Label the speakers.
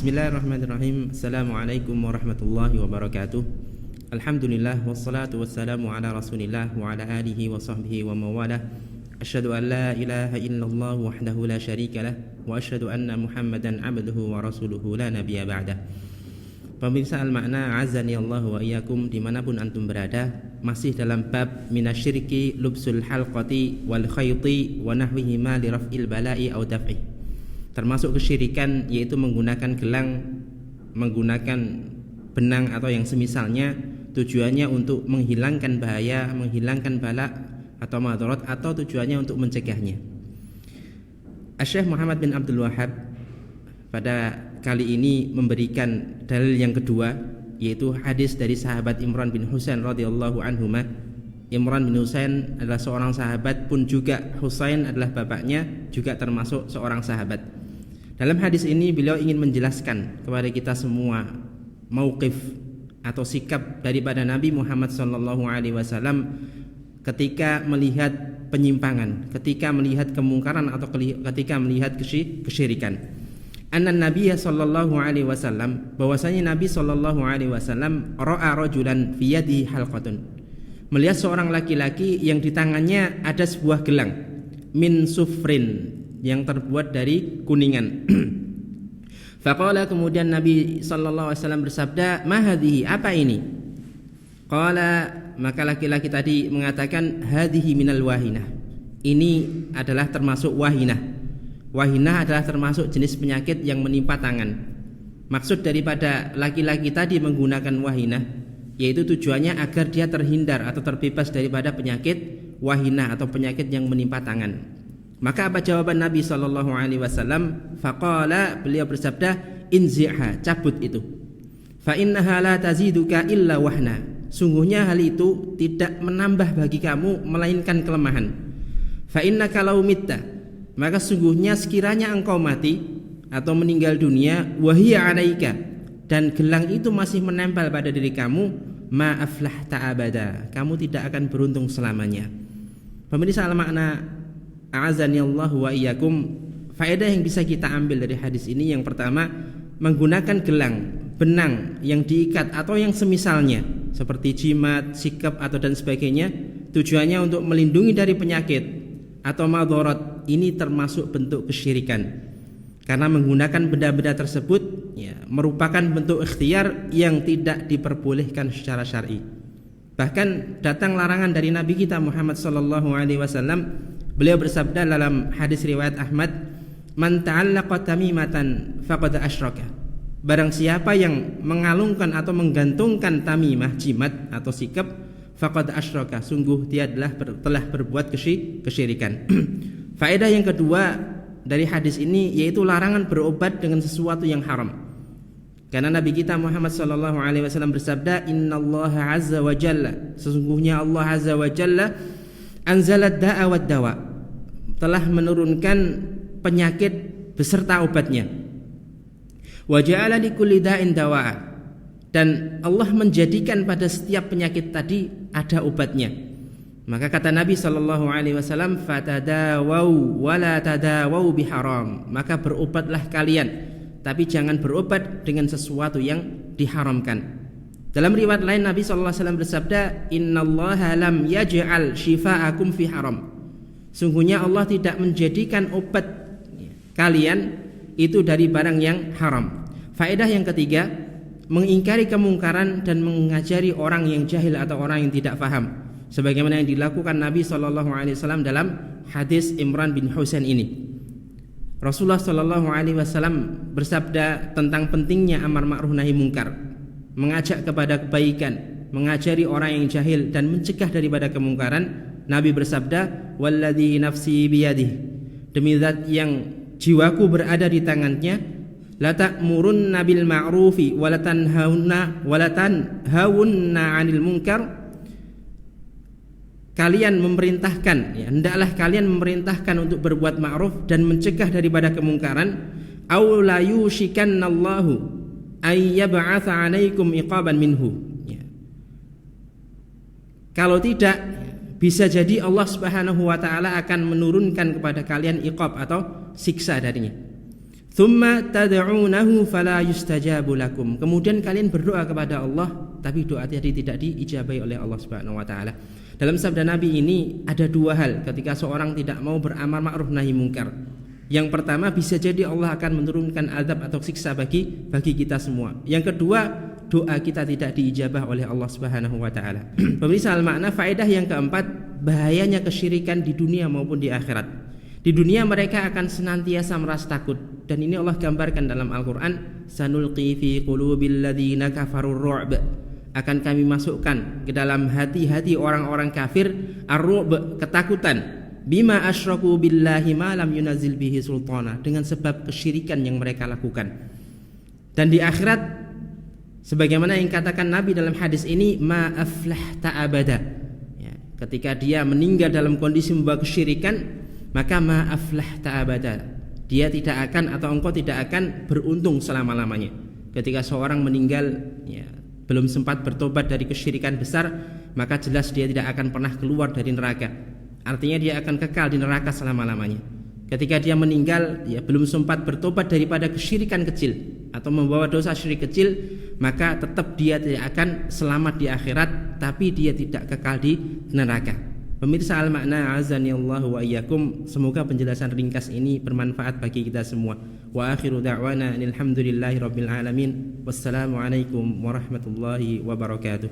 Speaker 1: Bismillahirrahmanirrahim. Assalamualaikum warahmatullahi wabarakatuh. Alhamdulillah wassalatu wassalamu ala Rasulillah wa ala alihi wa sahbihi wa mawalah. Asyhadu an la ilaha illallah wahdahu la syarika lah wa asyhadu anna Muhammadan abduhu wa rasuluhu la nabiyya ba'dah. Pemirsa Al-Makna, azani Allah wa iyyakum dimanapun antum berada, masih dalam bab minasyirki lubsul halqati wal khayti wa nahwihima li raf'il bala'i aw daf'i. Termasuk kesyirikan yaitu menggunakan gelang, menggunakan benang atau yang semisalnya, tujuannya untuk menghilangkan bahaya, menghilangkan bala atau madarat, atau tujuannya untuk mencegahnya. Syekh Muhammad bin Abdul Wahhab pada kali ini memberikan dalil yang kedua, yaitu hadis dari sahabat Imran bin Husain radhiyallahu anhuma. Imran bin Husain adalah seorang sahabat, pun juga Husain adalah bapaknya, juga termasuk seorang sahabat. Dalam hadis ini beliau ingin menjelaskan kepada kita semua mauqif atau sikap daripada Nabi Muhammad SAW ketika melihat penyimpangan, ketika melihat kemungkaran atau ketika melihat kesyirikan. Anna Nabiya sallallahu alaihi wasallam, bahwasanya Nabi sallallahu alaihi wasallam ra'a rajulan fi yadihi halqatun, melihat seorang laki-laki yang di tangannya ada sebuah gelang min sufrin, yang terbuat dari kuningan. Faqala, kemudian Nabi sallallahu alaihi wasallam bersabda, "Ma hadhihi, apa ini?" Qala, maka laki-laki tadi mengatakan, "Hadhihi minal wahinah." Ini adalah termasuk wahinah. Wahinah adalah termasuk jenis penyakit yang menimpa tangan. Maksud daripada laki-laki tadi menggunakan wahinah, yaitu tujuannya agar dia terhindar atau terbebas daripada penyakit wahinah atau penyakit yang menimpa tangan. Maka apa jawaban Nabi SAW? Faqala, beliau bersabda, "Inzi'ha, cabut itu. Fa innaha la taziduka illa wahna." Sungguhnya hal itu tidak menambah bagi kamu melainkan kelemahan. Fa innaka law mitta, maka sungguhnya sekiranya engkau mati atau meninggal dunia, wahiya 'alaika, dan gelang itu masih menempel pada diri kamu, ma aflahta abada, kamu tidak akan beruntung selamanya. Pemirsa Al-Makna, a'azani Allah wa iyyakum, faedah yang bisa kita ambil dari hadis ini, yang pertama, menggunakan gelang, benang yang diikat atau yang semisalnya seperti jimat, sikap atau dan sebagainya, tujuannya untuk melindungi dari penyakit atau madarat, ini termasuk bentuk kesyirikan. Karena menggunakan benda-benda tersebut merupakan bentuk ikhtiar yang tidak diperbolehkan secara syar'i. Bahkan datang larangan dari Nabi kita Muhammad sallallahu alaihi wasallam. Beliau bersabda dalam hadis riwayat Ahmad, "Man ta'allaqa tamimatan faqad asyraka." Barang siapa yang mengalungkan atau menggantungkan tamimah, jimat atau sikap, faqad asyraka, sungguh dia telah berbuat kesyirikan. Faedah yang kedua dari hadis ini yaitu larangan berobat dengan sesuatu yang haram. Karena Nabi kita Muhammad sallallahu alaihi wasallam bersabda, "Innallaha azza wa jalla," sesungguhnya Allah azza wa jalla anzalat da'a wad dawa, telah menurunkan penyakit beserta obatnya. Wa ja'ala likulli da'in dawa'a, dan Allah menjadikan pada setiap penyakit tadi ada obatnya. Maka kata Nabi sallallahu alaihi wasallam, "Fatadawau wa la tadawau biharam," maka berobatlah kalian, tapi jangan berobat dengan sesuatu yang diharamkan. Dalam riwayat lain Nabi SAW bersabda, "Innallaha lam yaj'al shifa'akum fi haram." Sungguhnya Allah tidak menjadikan obat kalian itu dari barang yang haram. Faedah yang ketiga, mengingkari kemungkaran dan mengajari orang yang jahil atau orang yang tidak faham, sebagaimana yang dilakukan Nabi SAW dalam hadis Imran bin Husain ini. Rasulullah SAW bersabda tentang pentingnya amar ma'ruf nahi mungkar, mengajak kepada kebaikan, mengajari orang yang jahil dan mencegah daripada kemungkaran. Nabi bersabda, "Walladzi nafsi biyadihi," demi zat yang jiwaku berada di tangannya, "la ta'murunna bil ma'rufi wa la tanhauna 'anil munkar." Kalian memerintahkan, hendaklah kalian memerintahkan untuk berbuat ma'ruf dan mencegah daripada kemungkaran. Aw la yushikannallahu ayyab'atsa 'alaikum iqaban minhu. Kalau tidak, bisa jadi Allah Subhanahu wa taala akan menurunkan kepada kalian iqab atau siksa darinya. Tsumma tad'unahu fala yustajabu lakum. Kemudian kalian berdoa kepada Allah, tapi doa tadi tidak diijabahi oleh Allah Subhanahu wa taala. Dalam sabda Nabi ini ada dua hal ketika seorang tidak mau beramal ma'ruf nahi mungkar. Yang pertama, bisa jadi Allah akan menurunkan azab atau siksa bagi kita semua. Yang kedua, doa kita tidak diijabah oleh Allah Subhanahu wa taala. Pemirsa al-makna, faedah yang keempat, bahayanya kesyirikan di dunia maupun di akhirat. Di dunia mereka akan senantiasa merasa takut, dan ini Allah gambarkan dalam Al-Qur'an, sanulqi fi qulubil ladzina kafarur ru'b. Akan kami masukkan ke dalam hati-hati orang-orang kafir ar-ru'b, ketakutan, bima asyraku billahi ma lam yunazil bihi sultana, dengan sebab kesyirikan yang mereka lakukan. Dan di akhirat sebagaimana yang katakan Nabi dalam hadis ini, ma aflahta abada. Ya, ketika dia meninggal dalam kondisi membawa kesyirikan, maka ma aflahta abada. Dia tidak akan, atau engkau tidak akan beruntung selama-lamanya. Ketika seorang meninggal ya, belum sempat bertobat dari kesyirikan besar, maka jelas dia tidak akan pernah keluar dari neraka. Artinya dia akan kekal di neraka selama-lamanya. Ketika dia meninggal ya, belum sempat bertobat daripada kesyirikan kecil atau membawa dosa syirik kecil, maka tetap dia tidak akan selamat di akhirat, tapi dia tidak kekal di neraka. Pemirsa al-makna, azani Allah wa iyyakum, semoga penjelasan ringkas ini bermanfaat bagi kita semua. Wa akhiru da'wana alhamdulillahi rabbil alamin. Wassalamualaikum warahmatullahi wabarakatuh.